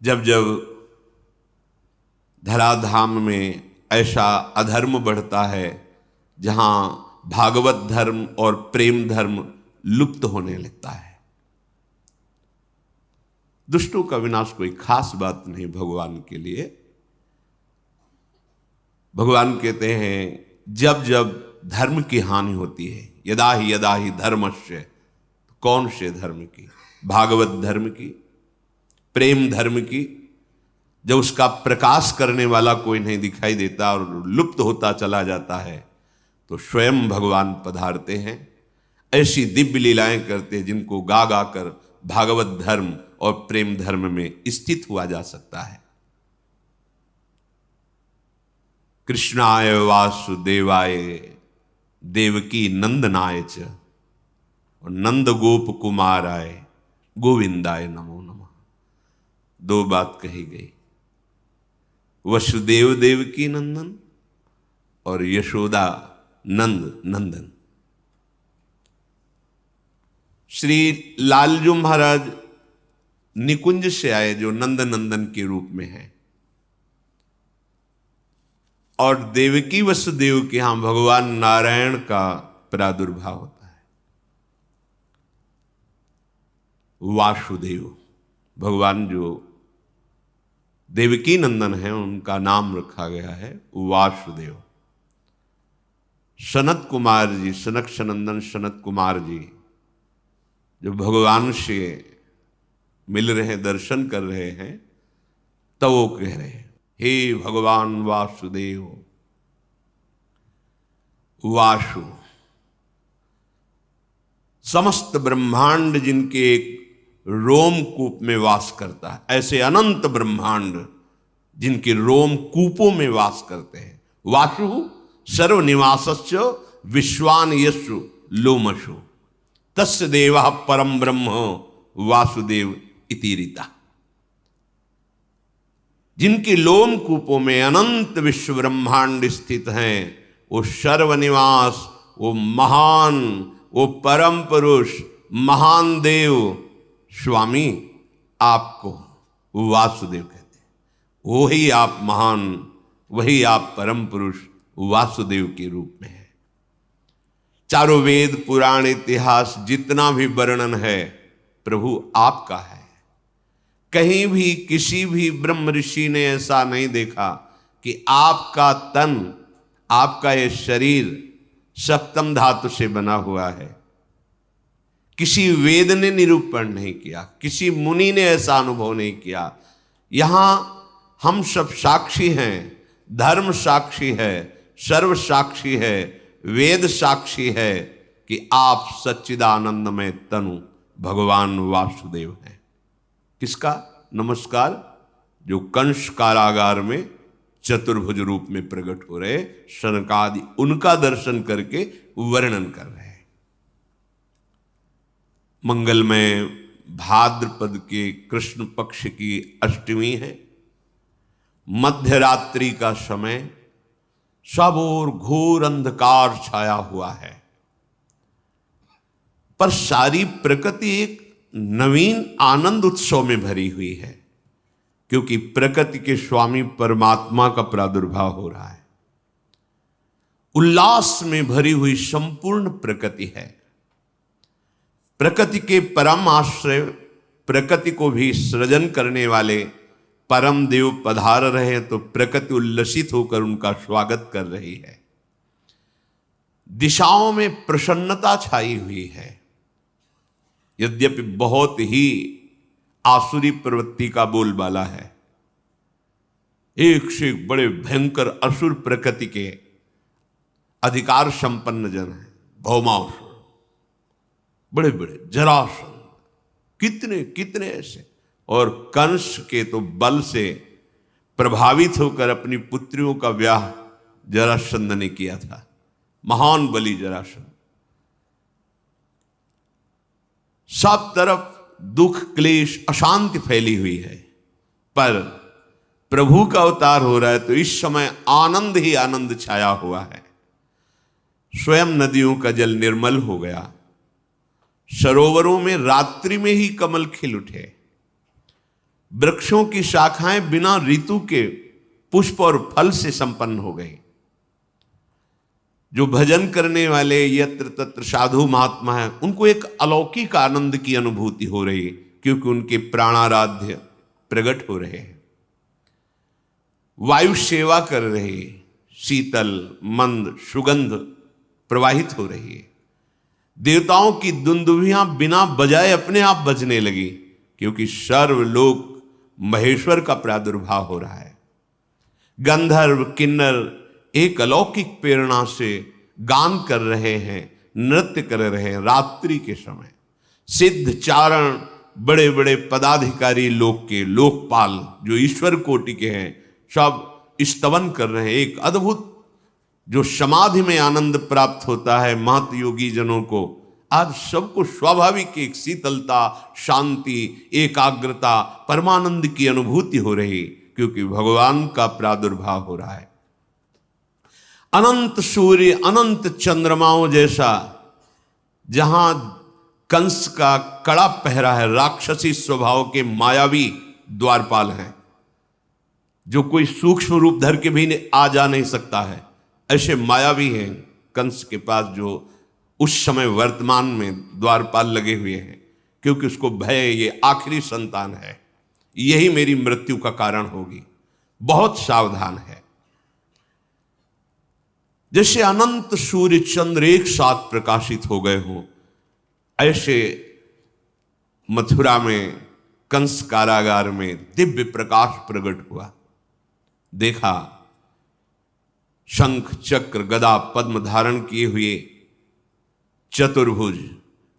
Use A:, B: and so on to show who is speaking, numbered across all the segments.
A: जब जब धराधाम में ऐसा अधर्म बढ़ता है जहां भागवत धर्म और प्रेम धर्म लुप्त होने लगता है। दुष्टों का विनाश कोई खास बात नहीं भगवान के लिए। भगवान कहते हैं जब जब धर्म की हानि होती है, यदा ही धर्मस्य, कौन से धर्म की? भागवत धर्म की, प्रेम धर्म की। जब उसका प्रकाश करने वाला कोई नहीं दिखाई देता और लुप्त होता चला जाता है तो स्वयं भगवान पधारते हैं, ऐसी दिव्य लीलाएं करते हैं जिनको गा गा कर भागवत धर्म और प्रेम धर्म में स्थित हुआ जा सकता है। कृष्णाय वासुदेवाय देवकी नंदनाय च और नंद गोप कुमाराय गोविंदाय नमो नमः। दो बात कही गई, वसुदेव देवकी नंदन और यशोदा नंद नंदन। श्री लालजू महाराज निकुंज से आए जो नंद नंदन के रूप में है, और देवकी वसुदेव के यहां भगवान नारायण का प्रादुर्भाव होता है। वासुदेव भगवान जो देवकी नंदन है उनका नाम रखा गया है वासुदेव। सनत कुमार जी, सनक सनंदन सनत कुमार जी जो भगवान से मिल रहे हैं, दर्शन कर रहे हैं, तो वो कह रहे हैं हे भगवान वासुदेव। वासु समस्त ब्रह्मांड जिनके एक रोमकूप में वास करता है, ऐसे अनंत ब्रह्मांड जिनके रोम कूपों में वास करते हैं। वासु सर्वनिवासस्य विश्वान यशु लोमशु तस्य देवः परम ब्रह्म वासुदेव इति रीता। जिनके लोम कूपों में अनंत विश्व ब्रह्मांड स्थित हैं, वो सर्वनिवास, वो महान, वो परम पुरुष, महान देव स्वामी आपको वासुदेव कहते हैं। वही आप महान, वही आप परम पुरुष वासुदेव के रूप में है। चारों वेद पुराण इतिहास जितना भी वर्णन है प्रभु आपका है। कहीं भी किसी भी ब्रह्म ऋषि ने ऐसा नहीं देखा कि आपका तन, आपका ये शरीर सप्तम धातु से बना हुआ है। किसी वेद ने निरूपण नहीं किया, किसी मुनि ने ऐसा अनुभव नहीं किया। यहां हम सब साक्षी हैं, धर्म साक्षी है, सर्व साक्षी है, वेद साक्षी है कि आप सच्चिदानंदमय तनु भगवान वासुदेव हैं। किसका नमस्कार? जो कंस कारागार में चतुर्भुज रूप में प्रकट हो रहे शनकादि, उनका दर्शन करके वर्णन कर रहे हैं। मंगलमय भाद्रपद के कृष्ण पक्ष की अष्टमी है। मध्य रात्रि का समय, सब ओर घोर अंधकार छाया हुआ है, पर सारी प्रकृति एक नवीन आनंद उत्सव में भरी हुई है, क्योंकि प्रकृति के स्वामी परमात्मा का प्रादुर्भाव हो रहा है। उल्लास में भरी हुई संपूर्ण प्रकृति है। प्रकृति के परम आश्रय, प्रकृति को भी सृजन करने वाले परम देव पधार रहे हैं, तो प्रकृति उल्लसित होकर उनका स्वागत कर रही है। दिशाओं में प्रसन्नता छाई हुई है। यद्यपि बहुत ही आसुरी प्रवृत्ति का बोलबाला है, एक से एक बड़े भयंकर असुर प्रकृति के अधिकार संपन्न जन हैं। भौमासुर, बड़े बड़े जरासंध, कितने कितने ऐसे, और कंस के तो बल से प्रभावित होकर अपनी पुत्रियों का ब्याह जरासंध ने किया था। महान बलि जरासंध। सब तरफ दुख, क्लेश, अशांति फैली हुई है, पर प्रभु का अवतार हो रहा है तो इस समय आनंद ही आनंद छाया हुआ है। स्वयं नदियों का जल निर्मल हो गया। सरोवरों में रात्रि में ही कमल खिल उठे। वृक्षों की शाखाएं बिना ऋतु के पुष्प और फल से संपन्न हो गई। जो भजन करने वाले यत्र तत्र साधु महात्मा हैं, उनको एक अलौकिक आनंद की अनुभूति हो रही है, क्योंकि उनके प्राणाराध्य प्रकट हो रहे हैं। वायु सेवा कर रही है, शीतल मंद सुगंध प्रवाहित हो रही है। देवताओं की दुंदुभियां बिना बजाए अपने आप बजने लगी, क्योंकि सर्वलोक महेश्वर का प्रादुर्भाव हो रहा है। गंधर्व किन्नर एक अलौकिक प्रेरणा से गान कर रहे हैं, नृत्य कर रहे हैं। रात्रि के समय सिद्ध चारण, बड़े बड़े पदाधिकारी लोक के लोकपाल जो ईश्वर कोटि के हैं, सब स्तवन कर रहे हैं। एक अद्भुत जो समाधि में आनंद प्राप्त होता है महत योगी जनों को, आज सबको स्वाभाविक एक शीतलता, शांति, एकाग्रता, परमानंद की अनुभूति हो रही, क्योंकि भगवान का प्रादुर्भाव हो रहा है। अनंत सूर्य, अनंत चंद्रमाओं जैसा जहां कंस का कड़ा पहरा है, राक्षसी स्वभाव के मायावी द्वारपाल हैं, जो कोई सूक्ष्म रूप धर के भी आ जा नहीं सकता है, ऐसे मायावी हैं कंस के पास, जो उस समय वर्तमान में द्वारपाल लगे हुए हैं, क्योंकि उसको भय ये आखिरी संतान है, यही मेरी मृत्यु का कारण होगी, बहुत सावधान है। जैसे अनंत सूर्य चंद्र एक साथ प्रकाशित हो गए हों, ऐसे मथुरा में कंस कारागार में दिव्य प्रकाश प्रकट हुआ। देखा शंख चक्र गदा पद्म धारण किए हुए चतुर्भुज,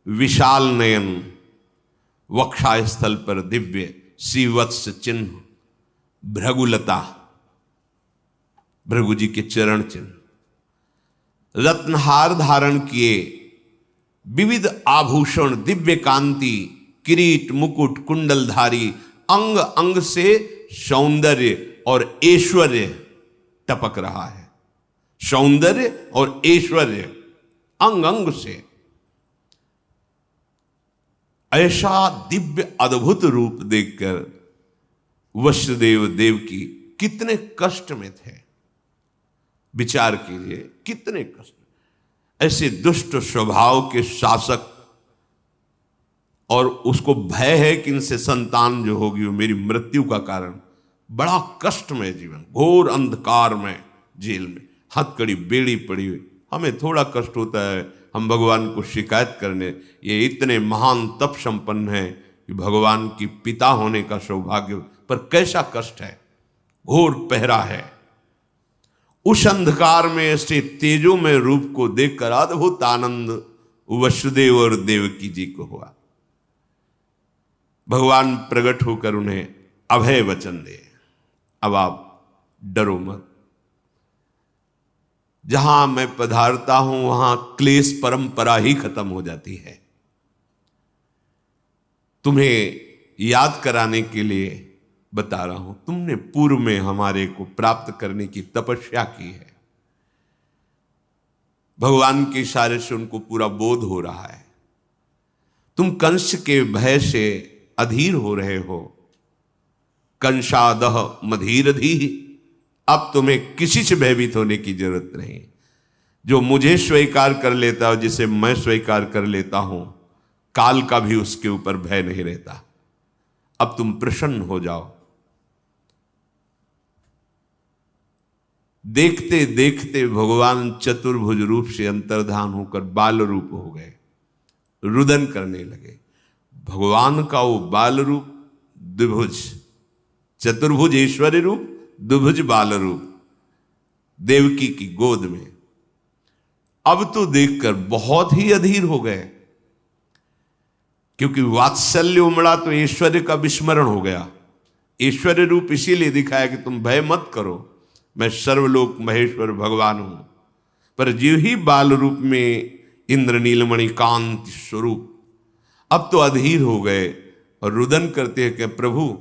A: विशाल नयन, वक्षास्थल पर दिव्य श्रीवत्स चिन्ह, भृगुलता, भृगु जी के चरण चिन्ह, रत्नहार धारण किए, विविध आभूषण, दिव्य कांति, किरीट मुकुट कुंडलधारी, अंग अंग से सौंदर्य और ऐश्वर्य टपक रहा है। सौंदर्य और ऐश्वर्य अंग अंग से, ऐसा दिव्य अद्भुत रूप देखकर वसुदेव देवकी कितने कष्ट में थे। विचार कीजिए, कितने कष्ट। ऐसे दुष्ट स्वभाव के शासक, और उसको भय है कि इनसे संतान जो होगी वो मेरी मृत्यु का कारण, बड़ा कष्ट में जीवन, घोर अंधकार में जेल में हथकड़ी बेड़ी पड़ी हुई। हमें थोड़ा कष्ट होता है हम भगवान को शिकायत करने, ये इतने महान तप संपन्न है कि भगवान की पिता होने का सौभाग्य, पर कैसा कष्ट है, घोर पहरा है। उस अंधकार में ऐसे तेजोमय रूप को देखकर अद्भुत आनंद वसुदेव और देवकी जी को हुआ। भगवान प्रकट होकर उन्हें अभय वचन दे, अब आप डरो मत, जहां मैं पधारता हूं वहां क्लेश परंपरा ही खत्म हो जाती है। तुम्हें याद कराने के लिए बता रहा हूं, तुमने पूर्व में हमारे को प्राप्त करने की तपस्या की है। भगवान के इशारे से उनको पूरा बोध हो रहा है। तुम कंस के भय से अधीर हो रहे हो। कंसादह मधीरधी, अब तुम्हें किसी से भयभीत होने की जरूरत नहीं। जो मुझे स्वीकार कर लेता है, जिसे मैं स्वीकार कर लेता हूं, काल का भी उसके ऊपर भय नहीं रहता। अब तुम प्रसन्न हो जाओ। देखते देखते भगवान चतुर्भुज रूप से अंतर्धान होकर बाल रूप हो गए, रुदन करने लगे। भगवान का वो बाल रूप द्विभुज, चतुर्भुज ऐश्वर्य रूप, द्विभुज बाल रूप देवकी की गोद में। अब तो देखकर बहुत ही अधीर हो गए, क्योंकि वात्सल्य उमड़ा तो ऐश्वर्य का विस्मरण हो गया। ऐश्वर्य रूप इसीलिए दिखाया कि तुम भय मत करो, मैं सर्वलोक महेश्वर भगवान हूं। पर जीव ही बाल रूप में इंद्र नीलमणि कांति स्वरूप, अब तो अधीर हो गए और रुदन करते हैं कि प्रभु,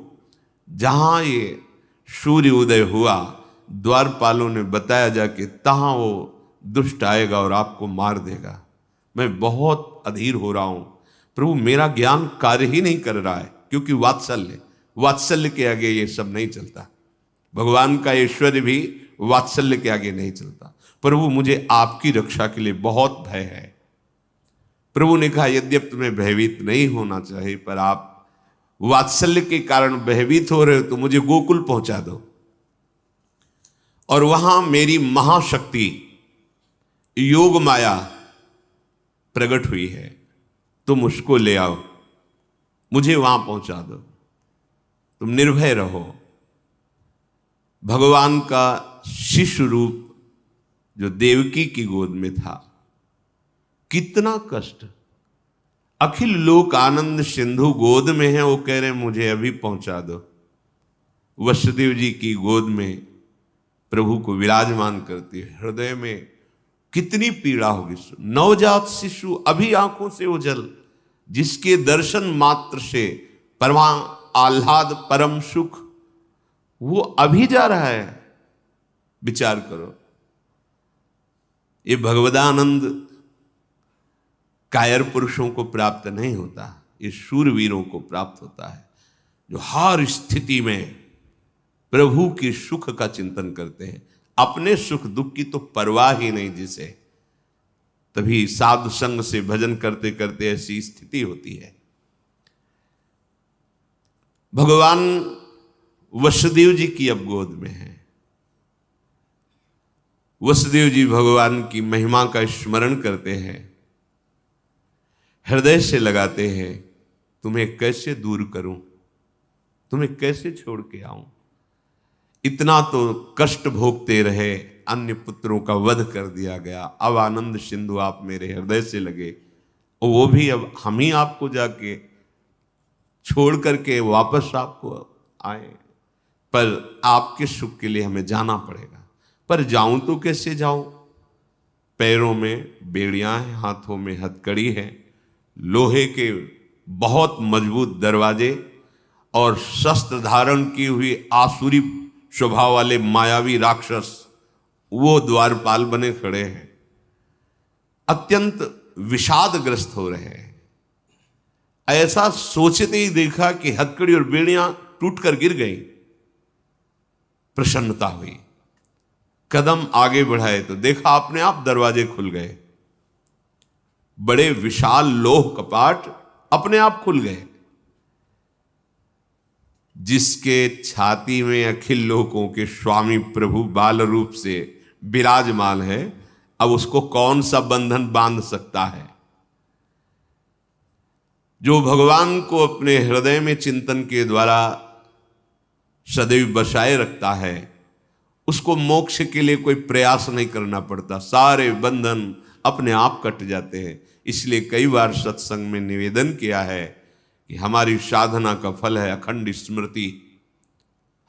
A: जहां ये सूर्य उदय हुआ, द्वारपालों ने बताया जाके तहां वो दुष्ट आएगा और आपको मार देगा। मैं बहुत अधीर हो रहा हूं प्रभु, मेरा ज्ञान कार्य ही नहीं कर रहा है, क्योंकि वात्सल्य के आगे ये सब नहीं चलता। भगवान का ऐश्वर्य भी वात्सल्य के आगे नहीं चलता। प्रभु मुझे आपकी रक्षा के लिए बहुत भय है। प्रभु ने कहा यद्यप तुम्हें भयभीत नहीं होना चाहिए, पर आप वात्सल्य के कारण भयभीत हो रहे हो तो मुझे गोकुल पहुंचा दो और वहां मेरी महाशक्ति योग माया प्रकट हुई है, तुम उसको ले आओ, मुझे वहां पहुंचा दो, तुम निर्भय रहो। भगवान का शिशु रूप जो देवकी की गोद में था, कितना कष्ट। अखिल लोक आनंद सिंधु गोद में है, वो कह रहे मुझे अभी पहुंचा दो। वसुदेव जी की गोद में प्रभु को विराजमान करती है, हृदय में कितनी पीड़ा होगी। नवजात शिशु अभी आंखों से ओझल, जिसके दर्शन मात्र से परमा आह्लाद परम सुख, वो अभी जा रहा है। विचार करो, ये भगवदानंद कायर पुरुषों को प्राप्त नहीं होता, ये शूरवीरों को प्राप्त होता है, जो हर स्थिति में प्रभु की सुख का चिंतन करते हैं। अपने सुख दुख की तो परवाह ही नहीं जिसे, तभी साधु संग से भजन करते करते ऐसी स्थिति होती है। भगवान वसुदेव जी की अब गोद में है। वसुदेव जी भगवान की महिमा का स्मरण करते हैं, हृदय से लगाते हैं, तुम्हें कैसे दूर करूं, तुम्हें कैसे छोड़ के आऊं। इतना तो कष्ट भोगते रहे, अन्य पुत्रों का वध कर दिया गया, अब आनंद सिंधु आप मेरे हृदय से लगे, और वो भी अब हम ही आपको जाके छोड़ करके वापस आपको आए, पर आपके सुख के लिए हमें जाना पड़ेगा। पर जाऊं तो कैसे जाऊं? पैरों में बेड़ियां हैं, हाथों में हथकड़ी है, लोहे के बहुत मजबूत दरवाजे और शस्त्र धारण की हुई आसुरी स्वभाव वाले मायावी राक्षस वो द्वारपाल बने खड़े हैं, अत्यंत विषादग्रस्त हो रहे हैं। ऐसा सोचते ही देखा कि हथकड़ी और बेड़ियां टूटकर गिर गई, प्रसन्नता हुई। कदम आगे बढ़ाए तो देखा अपने आप दरवाजे खुल गए, बड़े विशाल लोह कपाट अपने आप खुल गए। जिसके छाती में अखिल लोकों के स्वामी प्रभु बाल रूप से विराजमान है, अब उसको कौन सा बंधन बांध सकता है? जो भगवान को अपने हृदय में चिंतन के द्वारा सदैव बसाए रखता है, उसको मोक्ष के लिए कोई प्रयास नहीं करना पड़ता, सारे बंधन अपने आप कट जाते हैं। इसलिए कई बार सत्संग में निवेदन किया है कि हमारी साधना का फल है अखंड स्मृति।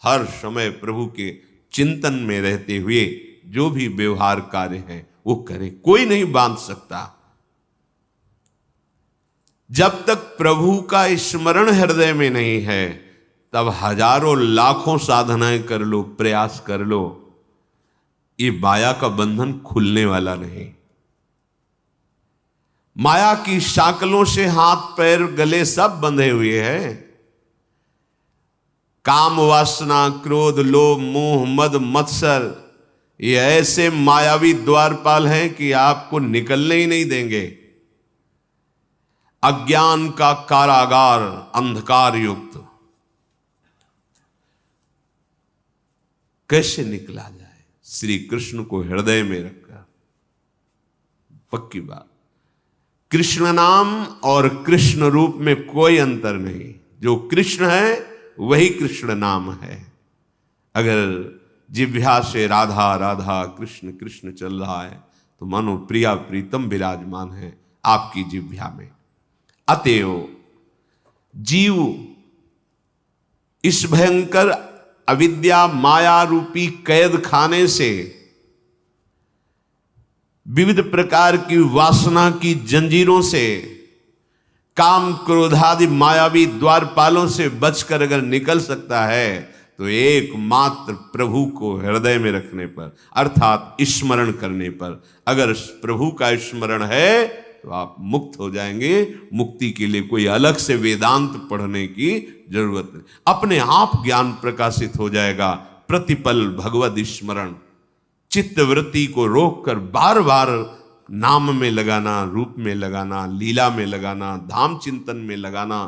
A: हर समय प्रभु के चिंतन में रहते हुए जो भी व्यवहार कार्य है वो करें, कोई नहीं बांध सकता। जब तक प्रभु का स्मरण हृदय में नहीं है, तब हजारों लाखों साधनाएं कर लो, प्रयास कर लो, ये माया का बंधन खुलने वाला नहीं। माया की शाकलों से हाथ पैर गले सब बंधे हुए हैं। काम वासना क्रोध लोभ मोह मद मत्सर, ये ऐसे मायावी द्वारपाल हैं कि आपको निकलने ही नहीं देंगे। अज्ञान का कारागार अंधकार युक्त, कैसे निकला जाए? श्री कृष्ण को हृदय में रखकर। पक्की बात, कृष्ण नाम और कृष्ण रूप में कोई अंतर नहीं। जो कृष्ण है वही कृष्ण नाम है। अगर जिह्वा से राधा राधा कृष्ण कृष्ण चल रहा है तो मानो प्रिया प्रीतम विराजमान है आपकी जिह्वा में। अतएव जीव इस भयंकर अविद्या माया रूपी कैद खाने से, विविध प्रकार की वासना की जंजीरों से, काम क्रोधादि मायावी द्वारपालों से बचकर अगर निकल सकता है तो एकमात्र प्रभु को हृदय में रखने पर, अर्थात स्मरण करने पर। अगर प्रभु का स्मरण है तो आप मुक्त हो जाएंगे। मुक्ति के लिए कोई अलग से वेदांत पढ़ने की जरूरत नहीं, अपने आप ज्ञान प्रकाशित हो जाएगा। प्रतिपल भगवद स्मरण, चित्त वृत्ति को रोककर बार बार नाम में लगाना, रूप में लगाना, लीला में लगाना, धाम चिंतन में लगाना।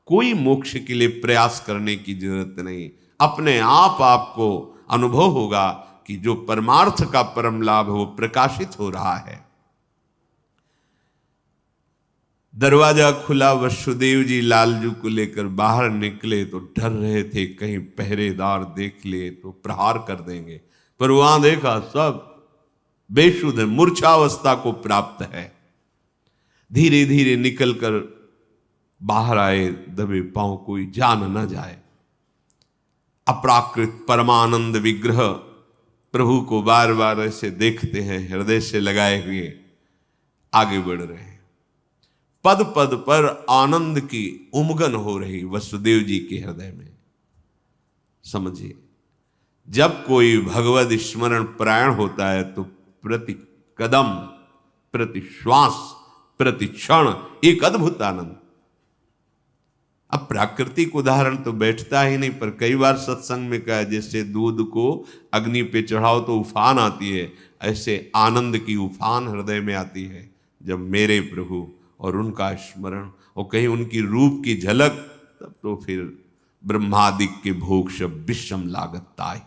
A: कोई मोक्ष के लिए प्रयास करने की जरूरत नहीं। अपने आप आपको अनुभव होगा कि जो परमार्थ का परम लाभ है वो प्रकाशित हो रहा है। दरवाजा खुला, वसुदेव जी लालजू को लेकर बाहर निकले तो डर रहे थे कहीं पहरेदार देख ले तो प्रहार कर देंगे, पर वहां देखा सब बेशुद्ध है, मूर्छावस्था को प्राप्त है। धीरे धीरे निकलकर बाहर आए, दबे पांव, कोई जान न जाए। अपराकृत परमानंद विग्रह प्रभु को बार बार ऐसे देखते हैं, हृदय से लगाए हुए आगे बढ़ रहे हैं। पद पद पर आनंद की उमगन हो रही वसुदेव जी के हृदय में। समझिए, जब कोई भगवद स्मरण परायण होता है तो प्रति कदम, प्रति श्वास, प्रति क्षण एक अद्भुत आनंद। अब प्राकृतिक उदाहरण तो बैठता ही नहीं, पर कई बार सत्संग में कहा, जैसे दूध को अग्नि पे चढ़ाओ तो उफान आती है, ऐसे आनंद की उफान हृदय में आती है जब मेरे प्रभु और उनका स्मरण और कहीं उनकी रूप की झलक, तब तो फिर ब्रह्मादिक के भोग शब विषम लागत ताई,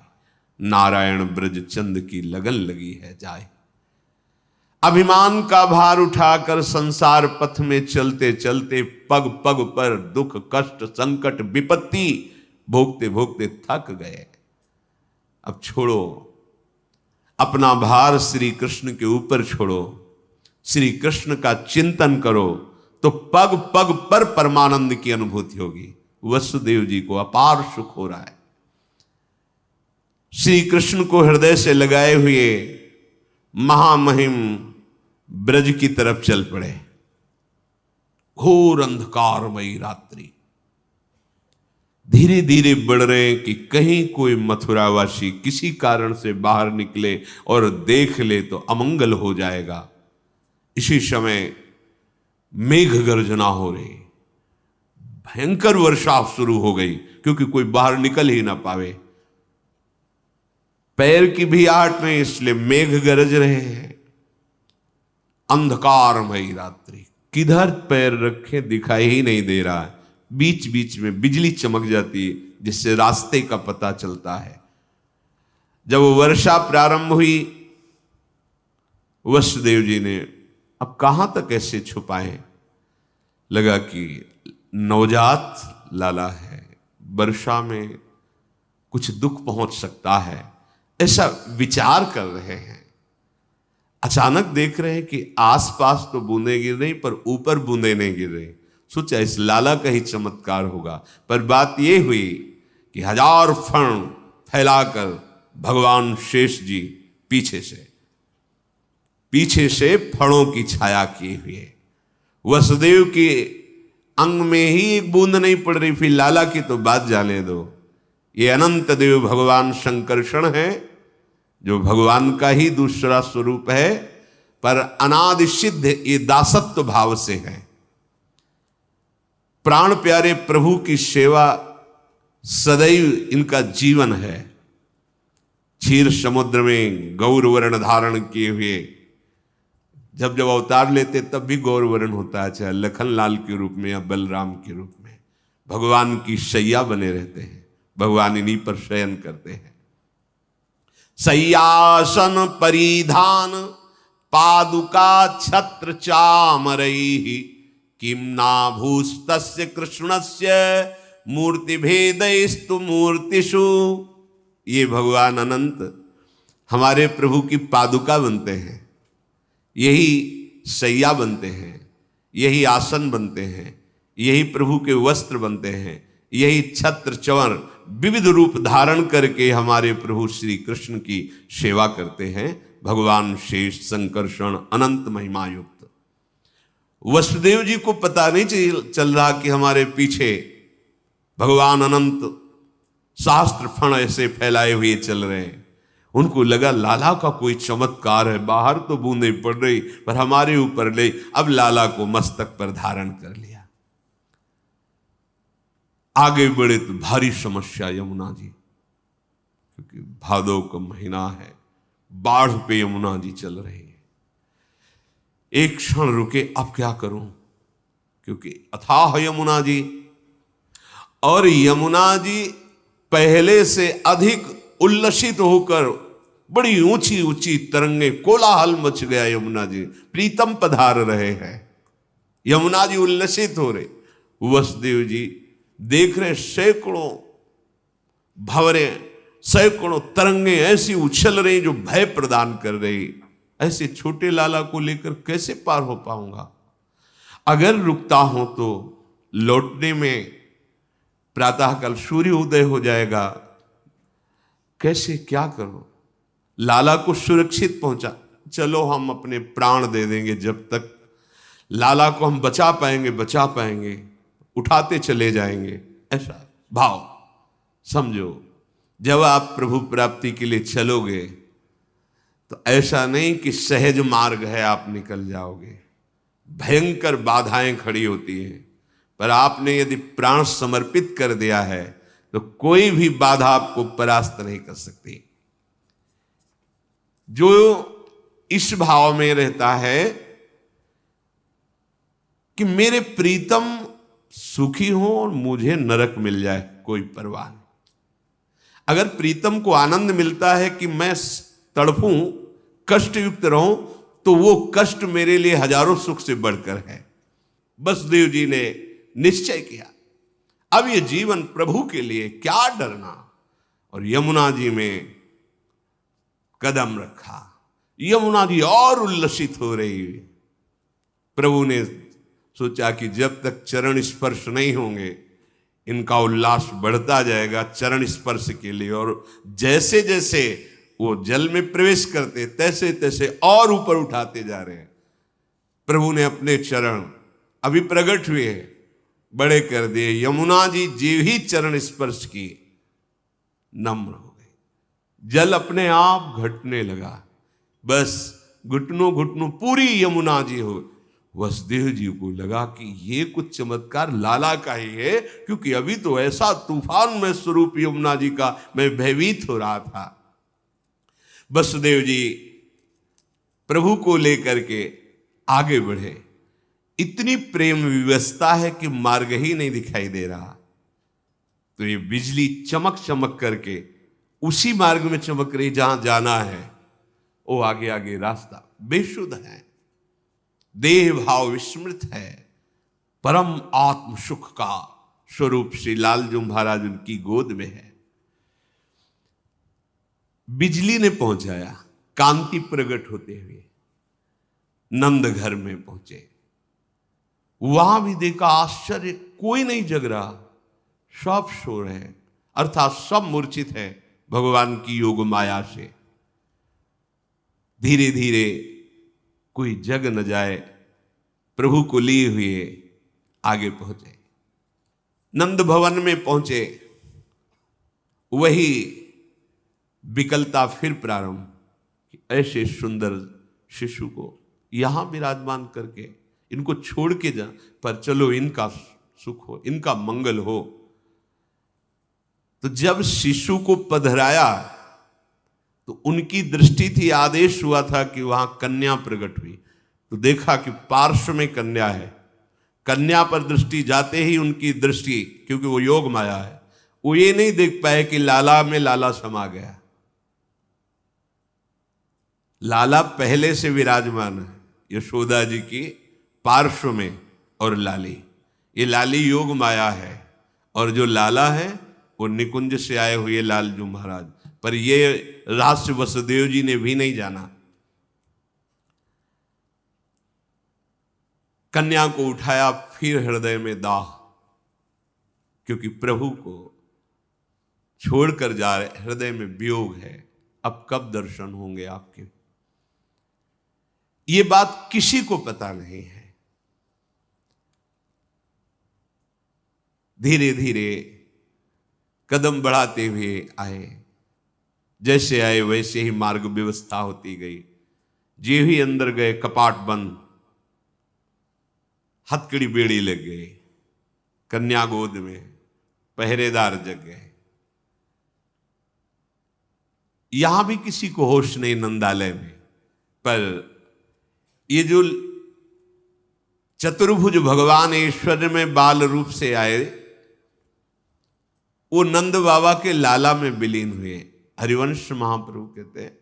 A: नारायण ब्रज चंद की लगन लगी है जाए। अभिमान का भार उठाकर संसार पथ में चलते चलते पग पग पर दुख कष्ट संकट विपत्ति भोगते भोगते थक गए। अब छोड़ो, अपना भार श्री कृष्ण के ऊपर छोड़ो, श्री कृष्ण का चिंतन करो, तो पग पग पर परमानंद की अनुभूति होगी। वसुदेव जी को अपार सुख हो रहा है। श्री कृष्ण को हृदय से लगाए हुए महामहिम ब्रज की तरफ चल पड़े। घोर अंधकारमयी रात्रि, धीरे धीरे बढ़ रहे हैं कि कहीं कोई मथुरावासी किसी कारण से बाहर निकले और देख ले तो अमंगल हो जाएगा। इसी समय मेघ गर्जना हो रही, भयंकर वर्षा शुरू हो गई, क्योंकि कोई बाहर निकल ही ना पावे। पैर की भी आहट नहीं, इसलिए मेघ गरज रहे हैं। अंधकारमयी रात्रि, किधर पैर रखे दिखाई ही नहीं दे रहा है। बीच बीच में बिजली चमक जाती है, जिससे रास्ते का पता चलता है। जब वर्षा प्रारंभ हुई, वसुदेव जी ने अब कहां तक ऐसे छुपाएं, लगा कि नवजात लाला है, वर्षा में कुछ दुख पहुंच सकता है, ऐसा विचार कर रहे हैं। अचानक देख रहे हैं कि आसपास तो बूंदे गिर रही, पर ऊपर बूंदे नहीं गिर रही। सोचा इस लाला का ही चमत्कार होगा, पर बात यह हुई कि 1000 फण फैलाकर भगवान शेष जी पीछे से फणों की छाया किए हुए, वसुदेव के अंग में ही एक बूंद नहीं पड़ रही, फिर लाला की तो बात जाने दो। ये अनंत देव भगवान शंकरषण है, जो भगवान का ही दूसरा स्वरूप है, पर अनादि सिद्ध ये दासत्व भाव से है। प्राण प्यारे प्रभु की सेवा सदैव इनका जीवन है। क्षीर समुद्र में गौर वर्ण धारण किए हुए जब जब अवतार लेते तब भी गौर वर्ण होता है, चाहे लखन लाल के रूप में या बलराम के रूप में। भगवान की शैया बने रहते हैं, भगवान इन्हीं पर शयन करते हैं। सय्यासन परिधान पादुका छत्र चामरैहि किम नाभूस्तस्य कृष्णस्य मूर्ति भेदैस्तु मूर्तिषु। ये भगवान अनंत हमारे प्रभु की पादुका बनते हैं, यही सैया बनते हैं, यही आसन बनते हैं, यही प्रभु के वस्त्र बनते हैं, यही छत्र चंवर विविध रूप धारण करके हमारे प्रभु श्री कृष्ण की सेवा करते हैं। भगवान शेष संकर्षण अनंत महिमा युक्त। वसुदेव जी को पता नहीं चल रहा कि हमारे पीछे भगवान अनंत शास्त्र फण ऐसे फैलाए हुए चल रहे हैं। उनको लगा लाला का कोई चमत्कार है, बाहर तो बूंदे पड़ रही पर हमारे ऊपर ले, अब लाला को मस्तक पर धारण कर लिया। आगे बढ़े तो भारी समस्या यमुना जी, क्योंकि भादव का महीना है, बाढ़ पे यमुना जी चल रही है। एक क्षण रुके, अब क्या करूं, क्योंकि अथाह यमुना जी, और यमुना जी पहले से अधिक उल्लसित होकर बड़ी ऊंची ऊंची तरंगे, कोलाहल मच गया। यमुना जी प्रीतम पधार रहे हैं, यमुना जी उल्लसित हो रहे। वसुदेव जी देख रहे सैकड़ों भंवरे, सैकड़ों तरंगे ऐसी उछल रही जो भय प्रदान कर रही। ऐसे छोटे लाला को लेकर कैसे पार हो पाऊंगा? अगर रुकता हूं तो लौटने में प्रातःकाल सूर्य उदय हो जाएगा, कैसे क्या करूं? लाला को सुरक्षित पहुंचा, चलो हम अपने प्राण दे देंगे, जब तक लाला को हम बचा पाएंगे, उठाते चले जाएंगे, ऐसा भाव समझो। जब आप प्रभु प्राप्ति के लिए चलोगे तो ऐसा नहीं कि सहज मार्ग है आप निकल जाओगे, भयंकर बाधाएं खड़ी होती हैं। पर आपने यदि प्राण समर्पित कर दिया है तो कोई भी बाधा आपको परास्त नहीं कर सकती। जो इस भाव में रहता है कि मेरे प्रीतम सुखी हो और मुझे नरक मिल जाए, कोई परवाह नहीं। अगर प्रीतम को आनंद मिलता है कि मैं तड़पूं, कष्ट युक्त रहूं, तो वो कष्ट मेरे लिए हजारों सुख से बढ़कर है। वसुदेव जी ने निश्चय किया, अब ये जीवन प्रभु के लिए, क्या डरना। और यमुना जी में कदम रखा, यमुना जी और उल्लसित हो रही। प्रभु ने सोचा कि जब तक चरण स्पर्श नहीं होंगे इनका उल्लास बढ़ता जाएगा चरण स्पर्श के लिए। और जैसे जैसे वो जल में प्रवेश करते तैसे तैसे और ऊपर उठाते जा रहे हैं। प्रभु ने अपने चरण अभी प्रकट हुए बड़े कर दिए। यमुना जी जीव ही चरण स्पर्श की नम्र हो गई, जल अपने आप घटने लगा, बस घुटनों घुटनों पूरी यमुना जी हो। वसुदेव जी को लगा कि ये कुछ चमत्कार लाला का ही है, क्योंकि अभी तो ऐसा तूफान में स्वरूप यमुना जी का मैं भयभीत हो रहा था। वसुदेव जी प्रभु को लेकर के आगे बढ़े, इतनी प्रेम विवशता है कि मार्ग ही नहीं दिखाई दे रहा। तो ये बिजली चमक चमक करके उसी मार्ग में चमक रही जहां जाना है, वो आगे आगे रास्ता बेशुद्ध है, देह भाव विस्मृत है, परम आत्म सुख का स्वरूप श्री लालजू महाराज उनकी गोद में है। बिजली ने पहुंचाया, कांति प्रकट होते हुए नंद घर में पहुंचे। वहां भी देखा आश्चर्य, कोई नहीं जग रहा, सब सो रहे हैं, अर्थात सब मूर्छित है भगवान की योग माया से। धीरे धीरे कोई जग न जाए, प्रभु को लिए हुए आगे पहुंचे। नंद भवन में पहुंचे, वही विकलता फिर प्रारंभ, ऐसे सुंदर शिशु को यहां विराजमान करके इनको छोड़ के जा, पर चलो इनका सुख हो, इनका मंगल हो। तो जब शिशु को पधराया तो उनकी दृष्टि थी, आदेश हुआ था कि वहां कन्या प्रकट हुई, तो देखा कि पार्श्व में कन्या है। कन्या पर दृष्टि जाते ही उनकी दृष्टि, क्योंकि वो योग माया है, वो ये नहीं देख पाए कि लाला में लाला समा गया। लाला पहले से विराजमान है यशोदा जी की पार्श्व में, और लाली, ये लाली योग माया है, और जो लाला है वो निकुंज से आए हुए लालजू महाराज। पर ये रहस्य वसुदेव जी ने भी नहीं जाना। कन्या को उठाया, फिर हृदय में दाह, क्योंकि प्रभु को छोड़कर जा रहे, हृदय में वियोग है, अब कब दर्शन होंगे आपके। ये बात किसी को पता नहीं है। धीरे धीरे कदम बढ़ाते हुए आए, जैसे आए वैसे ही मार्ग व्यवस्था होती गई। जे ही अंदर गए कपाट बंद, हथकड़ी बेड़ी लग गई, कन्या गोद में, पहरेदार जग गए। यहां भी किसी को होश नहीं नंदालय में। पर ये जो चतुर्भुज भगवान ऐश्वर्य में बाल रूप से आए, वो नंद बाबा के लाला में विलीन हुए। हरिवंश महाप्रभु कहते हैं,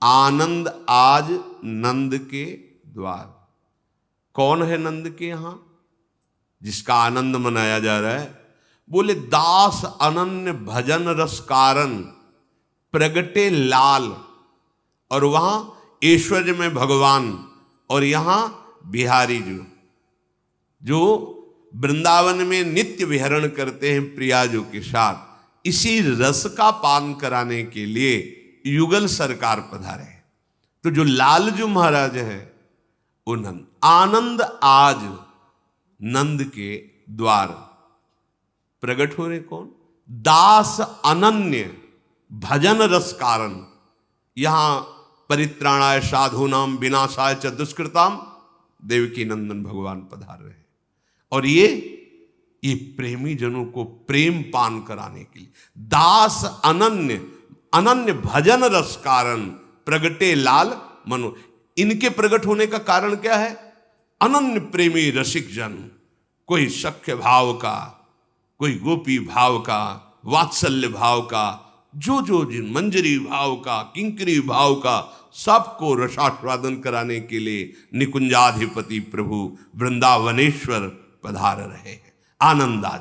A: आनंद आज नंद के द्वार। कौन है नंद के यहां जिसका आनंद मनाया जा रहा है? बोले दास अनन्य भजन रस कारण प्रगटे लाल। और वहां ऐश्वर्य में भगवान, और यहां बिहारी जो वृंदावन में नित्य विहरण करते हैं प्रियाजू के साथ, इसी रस का पान कराने के लिए युगल सरकार पधारे। तो जो लालजू महाराज है वो नंद। आनंद आज नंद के द्वार प्रकट हो रहे। कौन? दास अनन्य भजन रस कारण। यहां परित्राणाय साधूनाम विनाशाय च दुष्कृताम देवकी नंदन भगवान पधार रहे हैं। और ये प्रेमी जनों को प्रेम पान कराने के लिए दास अनन्य अनन्य भजन रस कारण प्रगटे लाल मनो। इनके प्रकट होने का कारण क्या है? अनन्य प्रेमी रसिक जन, कोई सख्य भाव का, कोई गोपी भाव का, वात्सल्य भाव का, जो जिन मंजरी भाव का, किंकरी भाव का, सबको रसास्वादन कराने के लिए निकुंजाधिपति प्रभु वृंदावनेश्वर पधार रहे हैं। आनंद आज